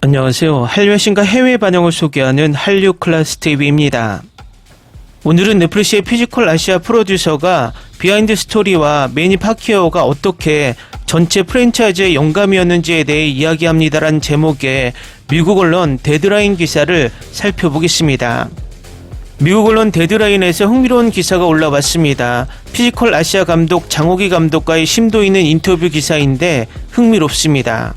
안녕하세요. 한류의 신과 해외 반영을 소개하는 한류 클래스 TV입니다. 오늘은 넷플릭스의 피지컬 아시아 프로듀서가 비하인드 스토리와 매니 파키아오가 어떻게 전체 프랜차이즈의 영감이었는지에 대해 이야기합니다라는 제목의 미국 언론 데드라인 기사를 살펴보겠습니다. 미국 언론 데드라인에서 흥미로운 기사가 올라왔습니다. 피지컬 아시아 감독 장호기 감독과의 심도 있는 인터뷰 기사인데 흥미롭습니다.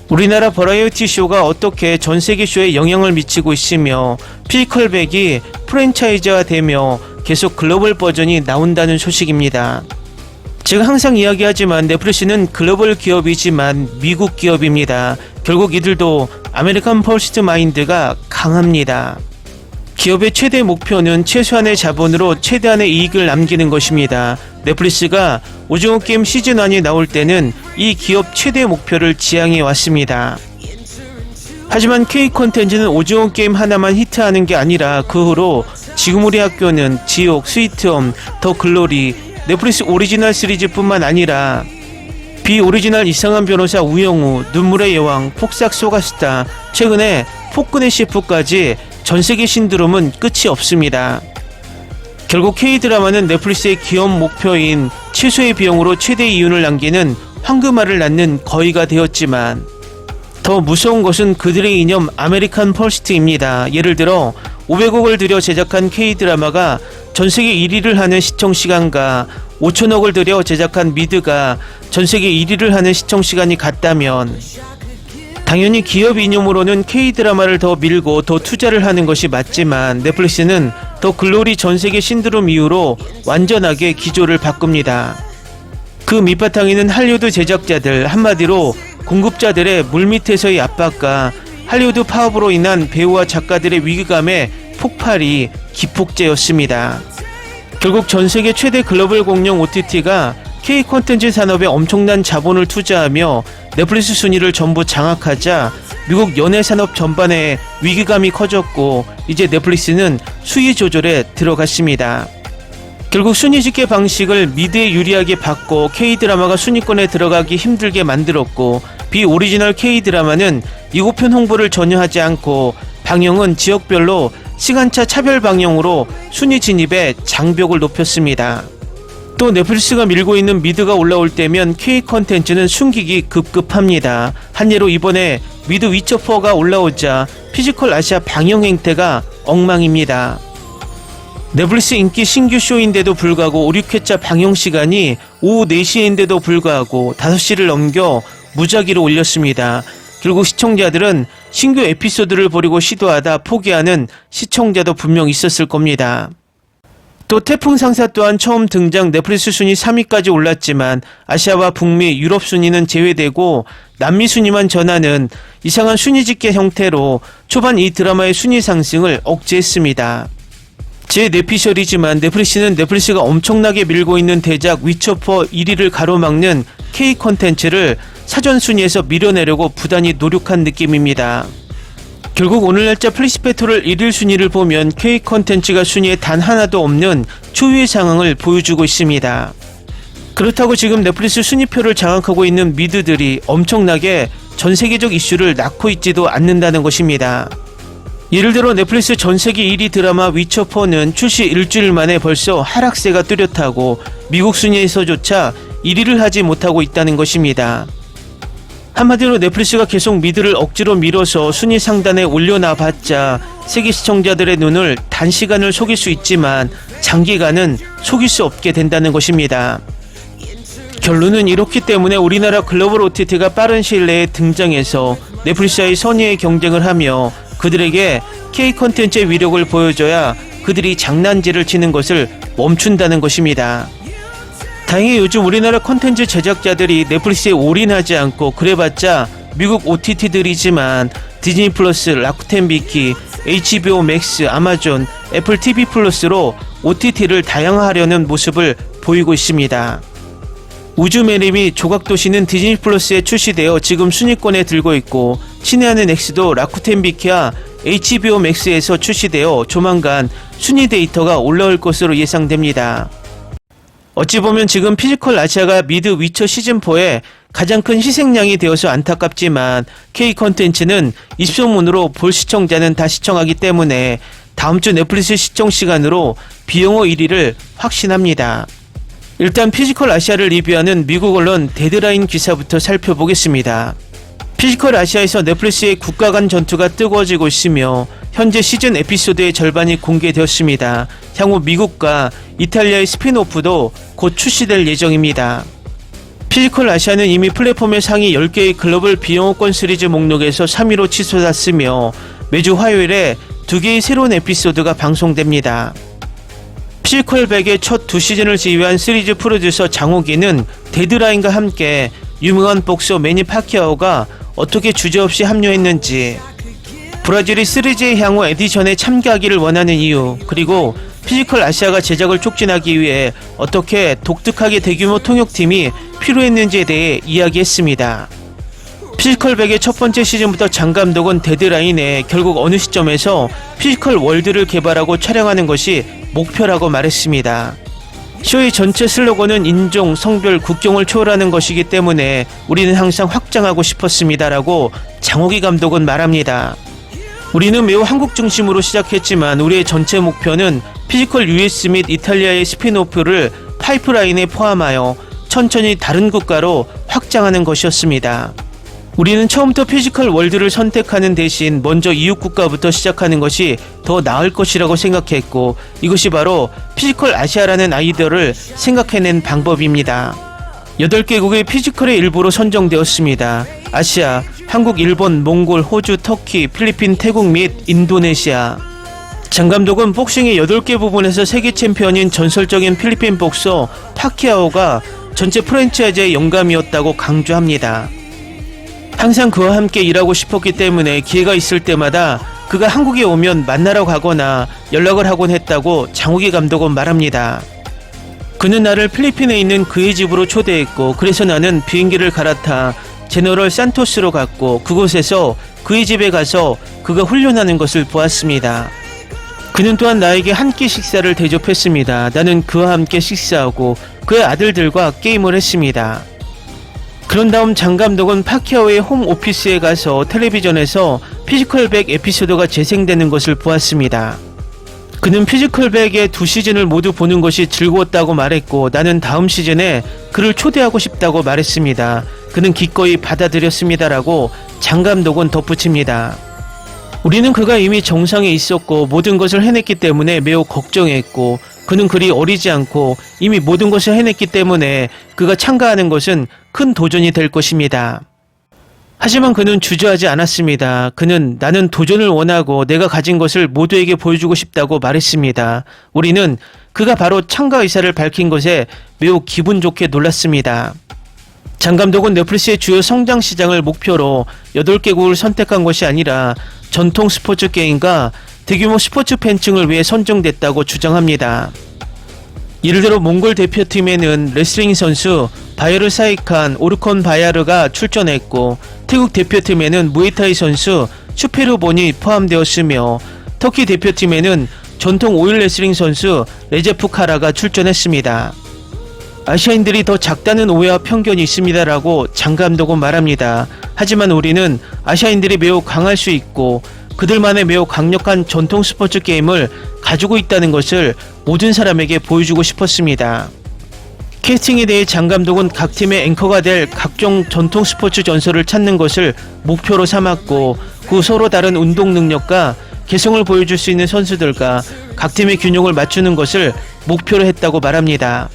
우리나라 버라이어티 쇼가 어떻게 전세계 쇼에 영향을 미치고 있으며 피지컬백이 프랜차이즈화되며 계속 글로벌 버전이 나온다는 소식입니다. 제가 항상 이야기하지만 넷플릭스는 글로벌 기업이지만 미국 기업입니다. 결국 이들도 아메리칸 퍼스트 마인드가 강합니다. 기업의 최대 목표는 최소한의 자본으로 최대한의 이익을 남기는 것입니다. 넷플릭스가 오징어 게임 시즌1이 나올 때는 이 기업 최대 목표를 지향해 왔습니다. 하지만 K 콘텐츠는 오징어 게임 하나만 히트하는 게 아니라 그 후로 지금 우리 학교는, 지옥, 스위트홈, 더 글로리, 넷플릭스 오리지널 시리즈뿐만 아니라 비오리지널 이상한 변호사 우영우, 눈물의 여왕, 폭삭 소가스타, 최근에 폭군의 셰프까지 전세계 신드롬은 끝이 없습니다. 결국 K-드라마는 넷플릭스의 기업 목표인 최소의 비용으로 최대 이윤을 남기는 황금알을 낳는 거위가 되었지만 더 무서운 것은 그들의 이념 아메리칸 퍼스트입니다. 예를 들어 500억을 들여 제작한 K-드라마가 전세계 1위를 하는 시청시간과 5천억을 들여 제작한 미드가 전세계 1위를 하는 시청시간이 같다면 당연히 기업 이념으로는 K-드라마를 더 밀고 더 투자를 하는 것이 맞지만 넷플릭스는 더 글로리 전세계 신드롬 이후로 완전하게 기조를 바꿉니다. 그 밑바탕에는 할리우드 제작자들, 한마디로 공급자들의 물밑에서의 압박과 할리우드 파업으로 인한 배우와 작가들의 위기감의 폭발이 기폭제였습니다. 결국 전세계 최대 글로벌 공룡 OTT가 K 콘텐츠 산업에 엄청난 자본을 투자하며 넷플릭스 순위를 전부 장악하자 미국 연예 산업 전반에 위기감이 커졌고 이제 넷플릭스는 수위 조절에 들어갔습니다. 결국 순위 집계 방식을 미드에 유리하게 바꿔 K-드라마가 순위권에 들어가기 힘들게 만들었고 비오리지널 K-드라마는 예고편 홍보를 전혀 하지 않고 방영은 지역별로 시간차 차별 방영으로 순위 진입에 장벽을 높였습니다. 또 넷플릭스가 밀고 있는 미드가 올라올 때면 K 콘텐츠는 숨기기 급급합니다. 한 예로 이번에 미드 위쳐4가 올라오자 피지컬 아시아 방영 행태가 엉망입니다. 넷플릭스 인기 신규 쇼인데도 불구하고 5, 6회차 방영 시간이 오후 4시인데도 불구하고 5시를 넘겨 무작위로 올렸습니다. 결국 시청자들은 신규 에피소드를 보려고 시도하다 포기하는 시청자도 분명 있었을 겁니다. 또 태풍 상사 또한 처음 등장 넷플릭스 순위 3위까지 올랐지만 아시아와 북미, 유럽 순위는 제외되고 남미 순위만 전하는 이상한 순위 집계 형태로 초반 이 드라마의 순위 상승을 억제했습니다. 제 뇌피셜이지만 넷플릭스는 넷플릭스가 엄청나게 밀고 있는 대작 위쳐4 1위를 가로막는 K 콘텐츠를 사전 순위에서 밀어내려고 부단히 노력한 느낌입니다. 결국 오늘 날짜 플리시페토를 1일 순위를 보면 K 콘텐츠가 순위에 단 하나도 없는 초유의 상황을 보여주고 있습니다. 그렇다고 지금 넷플릭스 순위표를 장악하고 있는 미드들이 엄청나게 전세계적 이슈를 낳고 있지도 않는다는 것입니다. 예를 들어 넷플릭스 전세계 1위 드라마 위쳐4는 출시 일주일 만에 벌써 하락세가 뚜렷하고 미국 순위에서조차 1위를 하지 못하고 있다는 것입니다. 한마디로 넷플릭스가 계속 미드를 억지로 밀어서 순위 상단에 올려놔봤자 세계 시청자들의 눈을 단시간을 속일 수 있지만 장기간은 속일 수 없게 된다는 것입니다. 결론은 이렇기 때문에 우리나라 글로벌 OTT가 빠른 시일 내에 등장해서 넷플릭스와의 선의의 경쟁을 하며 그들에게 K 콘텐츠의 위력을 보여줘야 그들이 장난질을 치는 것을 멈춘다는 것입니다. 다행히 요즘 우리나라 콘텐츠 제작자들이 넷플릭스에 올인하지 않고 그래봤자 미국 OTT들이지만 디즈니 플러스, 라쿠텐 비키, HBO 맥스, 아마존, 애플 TV 플러스로 OTT를 다양화하려는 모습을 보이고 있습니다. 우주매립이 조각도시는 디즈니 플러스에 출시되어 지금 순위권에 들고 있고 신의 하늘 X도 라쿠텐 비키와 HBO 맥스에서 출시되어 조만간 순위 데이터가 올라올 것으로 예상됩니다. 어찌 보면 지금 피지컬 아시아가 미드 위쳐 시즌4에 가장 큰 희생양이 되어서 안타깝지만 K컨텐츠는 입소문으로 볼 시청자는 다 시청하기 때문에 다음 주 넷플릭스 시청 시간으로 비영어 1위를 확신합니다. 일단 피지컬 아시아를 리뷰하는 미국 언론 데드라인 기사부터 살펴보겠습니다. 피지컬 아시아에서 넷플릭스의 국가 간 전투가 뜨거워지고 있으며 현재 시즌 에피소드의 절반이 공개되었습니다. 향후 미국과 이탈리아의 스핀오프도 곧 출시될 예정입니다. 피지컬 아시아는 이미 플랫폼의 상위 10개의 글로벌 비영어권 시리즈 목록에서 3위로 치솟았으며 매주 화요일에 2개의 새로운 에피소드가 방송됩니다. 피지컬 100의 첫 2시즌을 지휘한 시리즈 프로듀서 장호기는 데드라인과 함께 유명한 복서 매니 파키아오가 어떻게 주저없이 합류했는지, 브라질이 시리즈의 향후 에디션에 참가하기를 원하는 이유, 그리고 피지컬 아시아가 제작을 촉진하기 위해 어떻게 독특하게 대규모 통역팀이 필요했는지에 대해 이야기했습니다. 피지컬 100의 첫 번째 시즌부터 장 감독은 데드라인에 결국 어느 시점에서 피지컬 월드를 개발하고 촬영하는 것이 목표라고 말했습니다. 쇼의 전체 슬로건은 인종, 성별, 국경을 초월하는 것이기 때문에 우리는 항상 확장하고 싶었습니다라고 장호기 감독은 말합니다. 우리는 매우 한국 중심으로 시작했지만 우리의 전체 목표는 피지컬 US 및 이탈리아의 스핀오프를 파이프라인에 포함하여 천천히 다른 국가로 확장하는 것이었습니다. 우리는 처음부터 피지컬 월드를 선택하는 대신 먼저 이웃 국가부터 시작하는 것이 더 나을 것이라고 생각했고, 이것이 바로 피지컬 아시아라는 아이디어를 생각해낸 방법입니다. 8개국의 피지컬의 일부로 선정되었습니다. 아시아, 한국, 일본, 몽골, 호주, 터키, 필리핀, 태국 및 인도네시아. 장 감독은 복싱의 8개 부분에서 세계 챔피언인 전설적인 필리핀 복서 파키아오가 전체 프랜차이즈의 영감이었다고 강조합니다. 항상 그와 함께 일하고 싶었기 때문에 기회가 있을 때마다 그가 한국에 오면 만나러 가거나 연락을 하곤 했다고 장호기 감독은 말합니다. 그는 나를 필리핀에 있는 그의 집으로 초대했고, 그래서 나는 비행기를 갈아타 제너럴 산토스로 갔고, 그곳에서 그의 집에 가서 그가 훈련하는 것을 보았습니다. 그는 또한 나에게 한 끼 식사를 대접했습니다. 나는 그와 함께 식사하고 그의 아들들과 게임을 했습니다. 그런 다음 장 감독은 파키아오의 홈 오피스에 가서 텔레비전에서 피지컬 100 에피소드가 재생되는 것을 보았습니다. 그는 피지컬 100의 2시즌을 모두 보는 것이 즐거웠다고 말했고, 나는 다음 시즌에 그를 초대하고 싶다고 말했습니다. 그는 기꺼이 받아들였습니다라고 장 감독은 덧붙입니다. 우리는 그가 이미 정상에 있었고 모든 것을 해냈기 때문에 매우 걱정했고, 그는 그리 어리지 않고 이미 모든 것을 해냈기 때문에 그가 참가하는 것은 큰 도전이 될 것입니다. 하지만 그는 주저하지 않았습니다. 그는 나는 도전을 원하고 내가 가진 것을 모두에게 보여주고 싶다고 말했습니다. 우리는 그가 바로 참가 의사를 밝힌 것에 매우 기분 좋게 놀랐습니다. 장 감독은 넷플릭스의 주요 성장 시장을 목표로 8개국을 선택한 것이 아니라 전통 스포츠 게임과 대규모 스포츠 팬층을 위해 선정됐다고 주장합니다. 예를 들어 몽골 대표팀에는 레슬링 선수 바야르 사이칸 오르콘 바야르가 출전했고, 태국 대표팀에는 무에타이 선수 슈페르본이 포함되었으며, 터키 대표팀에는 전통 오일 레슬링 선수 레제프 카라가 출전했습니다. 아시아인들이 더 작다는 오해와 편견이 있습니다라고 장 감독은 말합니다. 하지만 우리는 아시아인들이 매우 강할 수 있고 그들만의 매우 강력한 전통 스포츠 게임을 가지고 있다는 것을 모든 사람에게 보여주고 싶었습니다. 캐스팅에 대해 장 감독은 각 팀의 앵커가 될 각종 전통 스포츠 전설을 찾는 것을 목표로 삼았고, 그 서로 다른 운동 능력과 개성을 보여줄 수 있는 선수들과 각 팀의 균형을 맞추는 것을 목표로 했다고 말합니다.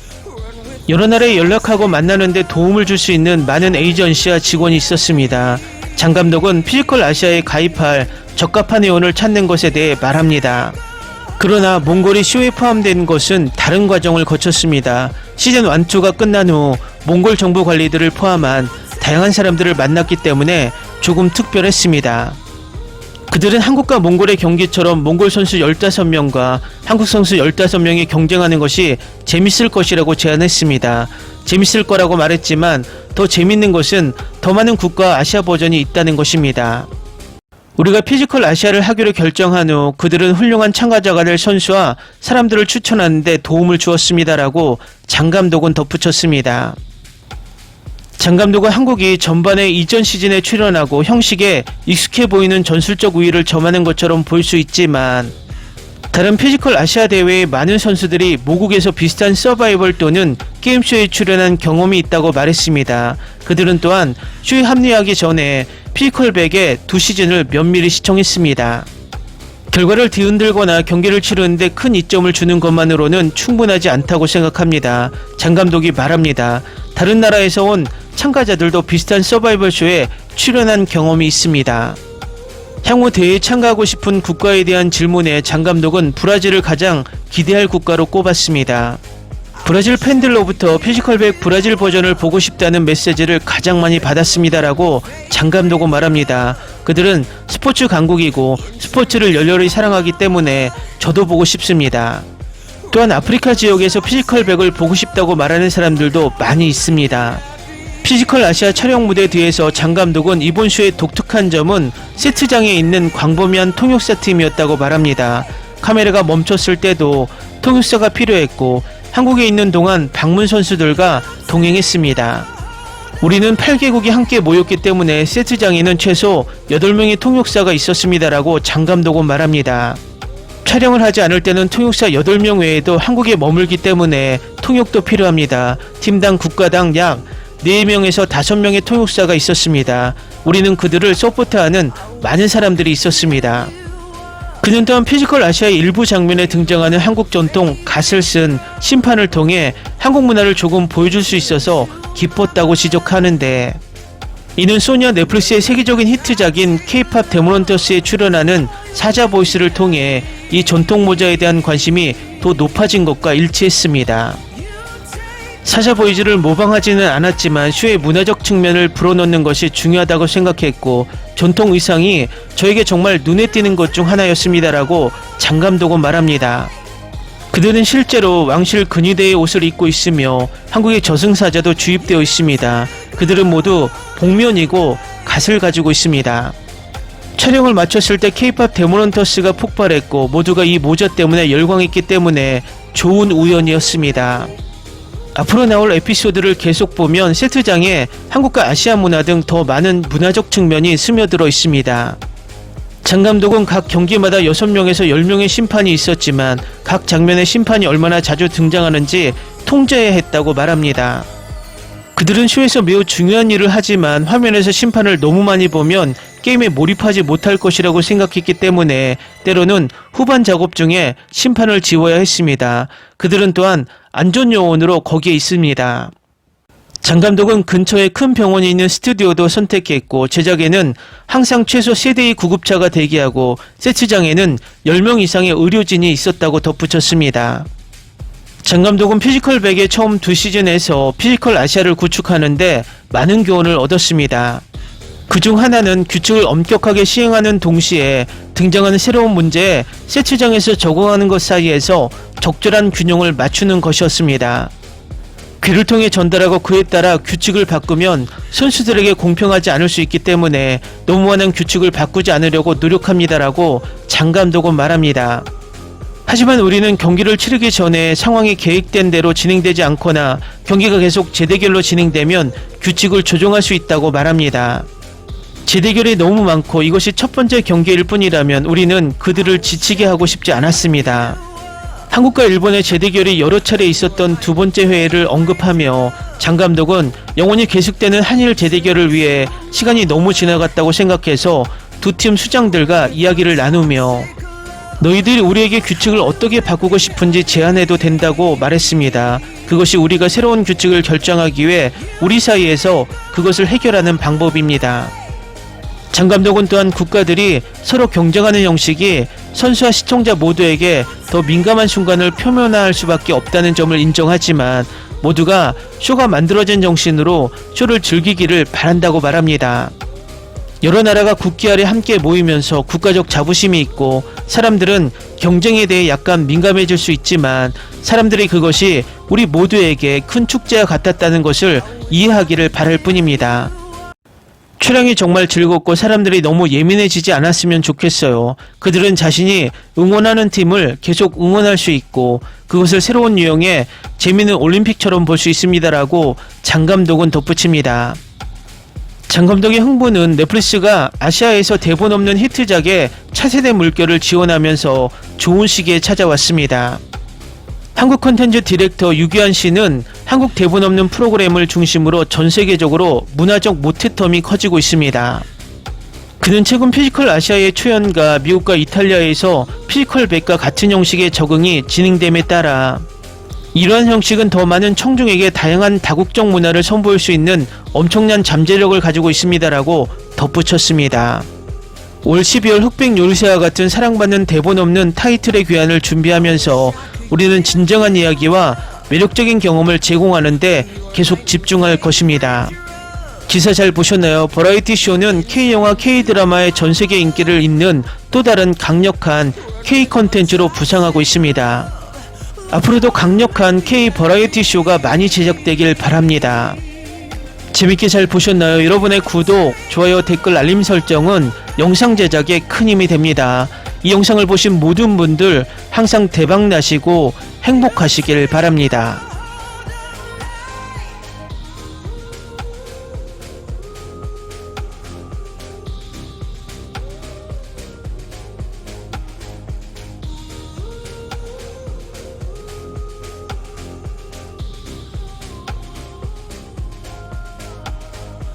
여러 나라에 연락하고 만나는데 도움을 줄 수 있는 많은 에이전시와 직원이 있었습니다. 장 감독은 피지컬 아시아에 가입할 적합한 회원을 찾는 것에 대해 말합니다. 그러나 몽골이 쇼에 포함된 것은 다른 과정을 거쳤습니다. 시즌 1, 2가 끝난 후 몽골 정부 관리들을 포함한 다양한 사람들을 만났기 때문에 조금 특별했습니다. 그들은 한국과 몽골의 경기처럼 몽골 선수 15명과 한국 선수 15명이 경쟁하는 것이 재밌을 것이라고 제안했습니다. 재밌을 거라고 말했지만 더 재밌는 것은 더 많은 국가 아시아 버전이 있다는 것입니다. 우리가 피지컬 아시아를 하기로 결정한 후 그들은 훌륭한 참가자가 될 선수와 사람들을 추천하는 데 도움을 주었습니다라고 장 감독은 덧붙였습니다. 장 감독은 한국이 전반에 이전 시즌에 출연하고 형식에 익숙해 보이는 전술적 우위를 점하는 것처럼 보일 수 있지만 다른 피지컬 아시아 대회의 많은 선수들이 모국에서 비슷한 서바이벌 또는 게임쇼에 출연한 경험이 있다고 말했습니다. 그들은 또한 쇼에 합류하기 전에 피지컬 100의 2시즌을 면밀히 시청했습니다. 결과를 뒤흔들거나 경기를 치르는데 큰 이점을 주는 것만으로는 충분하지 않다고 생각합니다. 장 감독이 말합니다. 다른 나라에서 온 참가자들도 비슷한 서바이벌 쇼에 출연한 경험이 있습니다. 향후 대회에 참가하고 싶은 국가에 대한 질문에 장 감독은 브라질을 가장 기대할 국가로 꼽았습니다. 브라질 팬들로부터 피지컬 100 브라질 버전을 보고 싶다는 메시지를 가장 많이 받았습니다라고 장 감독은 말합니다. 그들은 스포츠 강국이고 스포츠를 열렬히 사랑하기 때문에 저도 보고 싶습니다. 또한 아프리카 지역에서 피지컬 100을 보고 싶다고 말하는 사람들도 많이 있습니다. 피지컬 아시아 촬영 무대 뒤에서 장 감독은 이번 쇼의 독특한 점은 세트장에 있는 광범위한 통역사 팀이었다고 말합니다. 카메라가 멈췄을 때도 통역사가 필요했고 한국에 있는 동안 방문 선수들과 동행했습니다. 우리는 8개국이 함께 모였기 때문에 세트장에는 최소 8명의 통역사가 있었습니다라고 장 감독은 말합니다. 촬영을 하지 않을 때는 통역사 8명 외에도 한국에 머물기 때문에 통역도 필요합니다. 팀당 국가당 약 4명에서 5명의 통역사가 있었습니다. 우리는 그들을 서포트하는 많은 사람들이 있었습니다. 그는 또한 피지컬 아시아의 일부 장면에 등장하는 한국 전통 갓을 쓴 심판을 통해 한국 문화를 조금 보여줄 수 있어서 기뻤다고 지적하는데 이는 소니와 넷플릭스의 세계적인 히트작인 K-POP 데모넌터스에 출연하는 사자 보이스를 통해 이 전통 모자에 대한 관심이 더 높아진 것과 일치했습니다. 사자 보이즈를 모방하지는 않았지만 쇼의 문화적 측면을 불어넣는 것이 중요하다고 생각했고 전통 의상이 저에게 정말 눈에 띄는 것 중 하나였습니다라고 장 감독은 말합니다. 그들은 실제로 왕실 근위대의 옷을 입고 있으며 한국의 저승사자도 주입되어 있습니다. 그들은 모두 복면이고 갓을 가지고 있습니다. 촬영을 마쳤을 때 K-POP 데모넌터스가 폭발했고 모두가 이 모자 때문에 열광했기 때문에 좋은 우연이었습니다. 앞으로 나올 에피소드를 계속 보면 세트장에 한국과 아시아 문화 등 더 많은 문화적 측면이 스며들어 있습니다. 장 감독은 각 경기마다 6명에서 10명의 심판이 있었지만 각 장면에 심판이 얼마나 자주 등장하는지 통제해야 했다고 말합니다. 그들은 쇼에서 매우 중요한 일을 하지만 화면에서 심판을 너무 많이 보면 게임에 몰입하지 못할 것이라고 생각했기 때문에 때로는 후반 작업 중에 심판을 지워야 했습니다. 그들은 또한 안전요원으로 거기에 있습니다. 장 감독은 근처에 큰 병원이 있는 스튜디오도 선택했고 제작에는 항상 최소 3대의 구급차가 대기하고 세트장에는 10명 이상의 의료진이 있었다고 덧붙였습니다. 장 감독은 피지컬 100의 처음 2시즌에서 피지컬 아시아를 구축하는데 많은 교훈을 얻었습니다. 그중 하나는 규칙을 엄격하게 시행하는 동시에 등장하는 새로운 문제에 세트장에서 적응하는 것 사이에서 적절한 균형을 맞추는 것이었습니다. 귀를 통해 전달하고 그에 따라 규칙을 바꾸면 선수들에게 공평하지 않을 수 있기 때문에 너무 많은 규칙을 바꾸지 않으려고 노력합니다라고 장 감독은 말합니다. 하지만 우리는 경기를 치르기 전에 상황이 계획된 대로 진행되지 않거나 경기가 계속 재대결로 진행되면 규칙을 조정할 수 있다고 말합니다. 재대결이 너무 많고 이것이 첫 번째 경기일 뿐이라면 우리는 그들을 지치게 하고 싶지 않았습니다. 한국과 일본의 재대결이 여러 차례 있었던 두 번째 회의를 언급하며 장 감독은 영원히 계속되는 한일 재대결을 위해 시간이 너무 지나갔다고 생각해서 두 팀 수장들과 이야기를 나누며 너희들이 우리에게 규칙을 어떻게 바꾸고 싶은지 제안해도 된다고 말했습니다. 그것이 우리가 새로운 규칙을 결정하기 위해 우리 사이에서 그것을 해결하는 방법입니다. 장 감독은 또한 국가들이 서로 경쟁하는 형식이 선수와 시청자 모두에게 더 민감한 순간을 표면화할 수밖에 없다는 점을 인정하지만 모두가 쇼가 만들어진 정신으로 쇼를 즐기기를 바란다고 말합니다. 여러 나라가 국기 아래 함께 모이면서 국가적 자부심이 있고 사람들은 경쟁에 대해 약간 민감해질 수 있지만 사람들이 그것이 우리 모두에게 큰 축제와 같았다는 것을 이해하기를 바랄 뿐입니다. 촬영이 정말 즐겁고 사람들이 너무 예민해지지 않았으면 좋겠어요. 그들은 자신이 응원하는 팀을 계속 응원할 수 있고 그것을 새로운 유형의 재미있는 올림픽처럼 볼 수 있습니다라고 장 감독은 덧붙입니다. 장 감독의 흥분은 넷플릭스가 아시아에서 대본 없는 히트작의 차세대 물결을 지원하면서 좋은 시기에 찾아왔습니다. 한국 콘텐츠 디렉터 유규환 씨는 한국 대본 없는 프로그램을 중심으로 전 세계적으로 문화적 모태텀이 커지고 있습니다. 그는 최근 피지컬 아시아의 초연과 미국과 이탈리아에서 피지컬 100과 같은 형식의 적응이 진행됨에 따라 이러한 형식은 더 많은 청중에게 다양한 다국적 문화를 선보일 수 있는 엄청난 잠재력을 가지고 있습니다라고 덧붙였습니다. 올 12월 흑백 요리사와 같은 사랑받는 대본 없는 타이틀의 귀환을 준비하면서 우리는 진정한 이야기와 매력적인 경험을 제공하는데 계속 집중할 것입니다. 기사 잘 보셨나요? 버라이티 쇼는 K영화, K드라마의 전세계 인기를 잇는 또 다른 강력한 K 콘텐츠로 부상하고 있습니다. 앞으로도 강력한 K 버라이티 쇼가 많이 제작되길 바랍니다. 재밌게 잘 보셨나요? 여러분의 구독, 좋아요, 댓글, 알림 설정은 영상 제작에 큰 힘이 됩니다. 이 영상을 보신 모든 분들 항상 대박 나시고 행복하시길 바랍니다.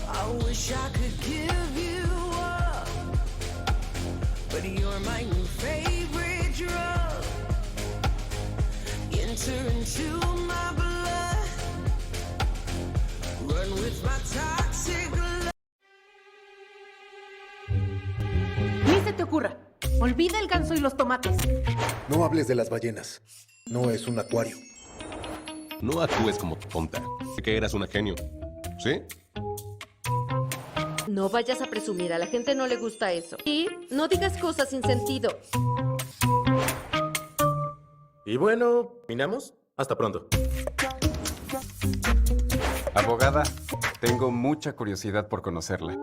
I wish I could give you up, but you're my new favorite drug. Enter into my blood, run with my toxic love. Ni se te ocurra. Olvida el ganso y los tomates. No hables de las ballenas. No es un acuario. No actúes como tonta. Sé que eras una genio. ¿Sí? No vayas a presumir, a la gente no le gusta eso. Y no digas cosas sin sentido. Y bueno, ¿minamos? Hasta pronto. Abogada, tengo mucha curiosidad por conocerla.